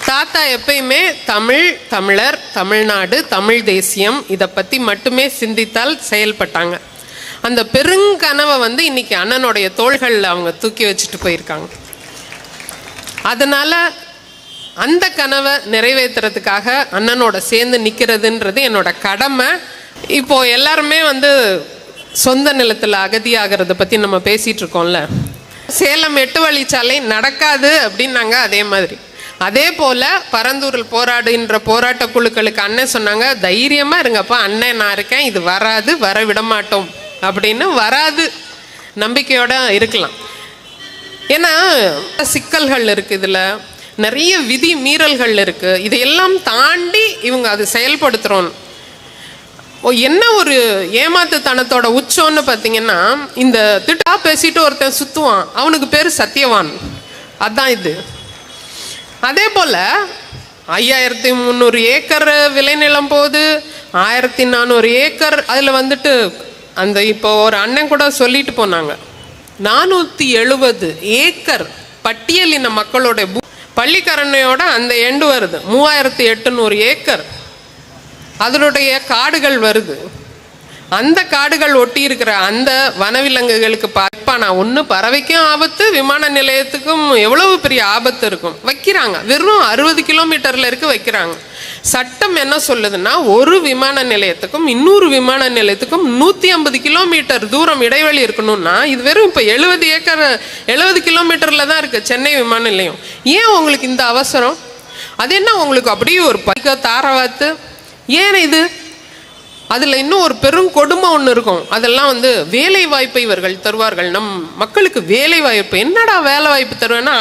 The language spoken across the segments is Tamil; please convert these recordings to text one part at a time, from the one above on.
தாத்தா எப்பயுமே தமிழ், தமிழர், தமிழ்நாடு, தமிழ் தேசியம் இதை பற்றி மட்டுமே சிந்தித்தால் செயல்பட்டாங்க. அந்த பெருங்கனவை இன்னைக்கு அண்ணனுடைய தோள்களில் அவங்க தூக்கி வச்சுட்டு போயிருக்காங்க. அதனால அந்த கனவை நிறைவேற்றுறதுக்காக அண்ணனோட சேர்ந்து நிற்கிறதுன்றது என்னோட கடமை. இப்போ எல்லாருமே சொந்த நிலத்தில் அகதியாகிறத பற்றி நம்ம பேசிகிட்டு இருக்கோம்ல. சேலம் 8 வழிச்சாலை நடக்காது அப்படின்னாங்க. அதே போல் பரந்தூரில் போராடுகின்ற போராட்ட குழுக்களுக்கு அண்ணன் சொன்னாங்க, தைரியமாக இருங்கப்பா, அண்ணன் நான் இருக்கேன், இது வராது, வர விட மாட்டோம் அப்படின்னு. வராது, நம்பிக்கையோட இருக்கலாம். ஏன்னா சிக்கல்கள் இருக்குது, இதில் நிறைய விதி மீறல்கள் இருக்குது. இதையெல்லாம் தாண்டி இவங்க அது செயல்படுத்துகிறோம். என்ன ஒரு ஏமாத்துத்தனத்தோட உச்சம்னு பார்த்தீங்கன்னா, இந்த திட்டா பேசிட்டு ஒருத்தன் சுற்றுவான், அவனுக்கு பேர் சத்தியவான். அதுதான் இது. அதே போல் 5300 ஏக்கர் விளைநிலம் போகுது, 1400 ஏக்கர். அதில் அந்த இப்போ ஒரு அண்ணன் கூட சொல்லிட்டு போனாங்க, 470 ஏக்கர் பட்டியலின மக்களோட பள்ளிக்கரணையோட அந்த எண்டு வருது, 3800 ஏக்கர் அதனுடைய காடுகள் வருது. அந்த காடுகள் ஒட்டி இருக்கிற அந்த வனவிலங்குகளுக்கு பார்ப்பானா ஒன்று பறவைக்கும் ஆபத்து, விமான நிலையத்துக்கும் எவ்வளவு பெரிய ஆபத்து இருக்கும். வைக்கிறாங்க, வெறும் 60 கிலோமீட்டர்ல இருக்கு வைக்கிறாங்க. சட்டம் என்ன சொல்லுதுன்னா, ஒரு விமான நிலையத்துக்கும் இன்னொரு விமான நிலையத்துக்கும் 150 கிலோமீட்டர் தூரம் இடைவெளி இருக்கணும்னா, இது வெறும் இப்போ 70 கிலோமீட்டர்ல தான் இருக்கு சென்னை விமான நிலையம். ஏன் உங்களுக்கு இந்த அவசரம்? அது என்ன உங்களுக்கு அப்படியே ஒரு தாரவாத்து? ஏன் இது? அதில் இன்னும் ஒரு பெரும் கொடுமை ஒன்று இருக்கும். அதெல்லாம் வேலை வாய்ப்பை இவர்கள் தருவார்கள். நம் மக்களுக்கு வேலை வாய்ப்பு. என்னடா வேலை வாய்ப்பு தருவேன்னா,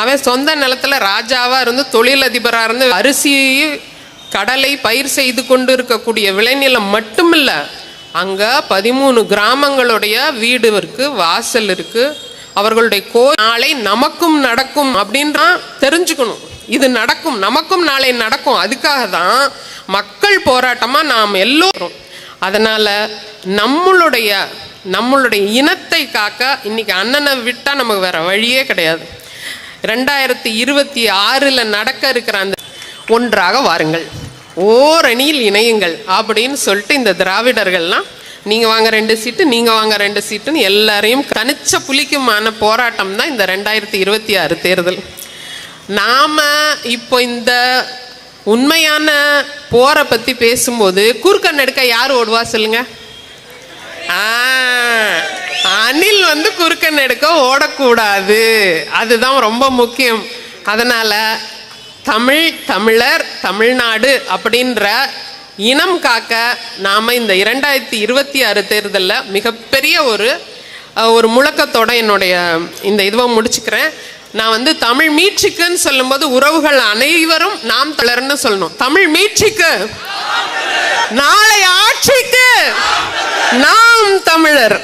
அவன் சொந்த நிலத்தில் ராஜாவாக இருந்து தொழிலதிபராக இருந்து அரிசி கடலை பயிர் செய்து கொண்டு இருக்கக்கூடிய விளைநிலம் மட்டும் இல்லை, அங்கே 13 கிராமங்களுடைய வீடு இருக்கு, வாசல் இருக்கு. அவர்களுடைய நாளை நமக்கும் நடக்கும் அப்படின்றா தெரிஞ்சுக்கணும். இது நடக்கும், நமக்கும் நாளை நடக்கும். அதுக்காக தான் மக்கள் போராட்டமாக நாம் எல்லோரும். அதனால நம்மளுடைய இனத்தை காக்க இன்னைக்கு அண்ணனை விட்டால் நமக்கு வேற வழியே கிடையாது. 2026 நடக்க இருக்கிற அந்த ஒன்றாக வாருங்கள், ஓரணியில் இணையுங்கள் அப்படின்னு சொல்லிட்டு இந்த திராவிடர்கள்லாம் நீங்கள் வாங்க 2 சீட்டு, நீங்கள் வாங்க 2 சீட்டுன்னு எல்லாரையும் தனிச்ச புலிக்குமான போராட்டம் தான் இந்த 2026 தேர்தல். நாம் இப்போ இந்த உண்மையான போரை பற்றி பேசும்போது குறுக்க நெடுக்க யார் ஓடுவா சொல்லுங்க? அணில் குறுக்க நெடுக்க ஓடக்கூடாது, அதுதான் ரொம்ப முக்கியம். அதனால தமிழ், தமிழர், தமிழ்நாடு அப்படின்ற இனம் காக்க நாம் இந்த 2026 தேர்தலில் மிகப்பெரிய ஒரு முழக்கத்தோட என்னுடைய இந்த இதுவை முடிச்சுக்கிறேன். நான் தமிழ் மீட்சிக்குன்னு சொல்லும்போது உறவுகள் அனைவரும் நாம் தமிழர்னு சொல்லணும். தமிழ் மீட்சிக்கு, நாளை ஆட்சிக்கு நாம் தமிழர்.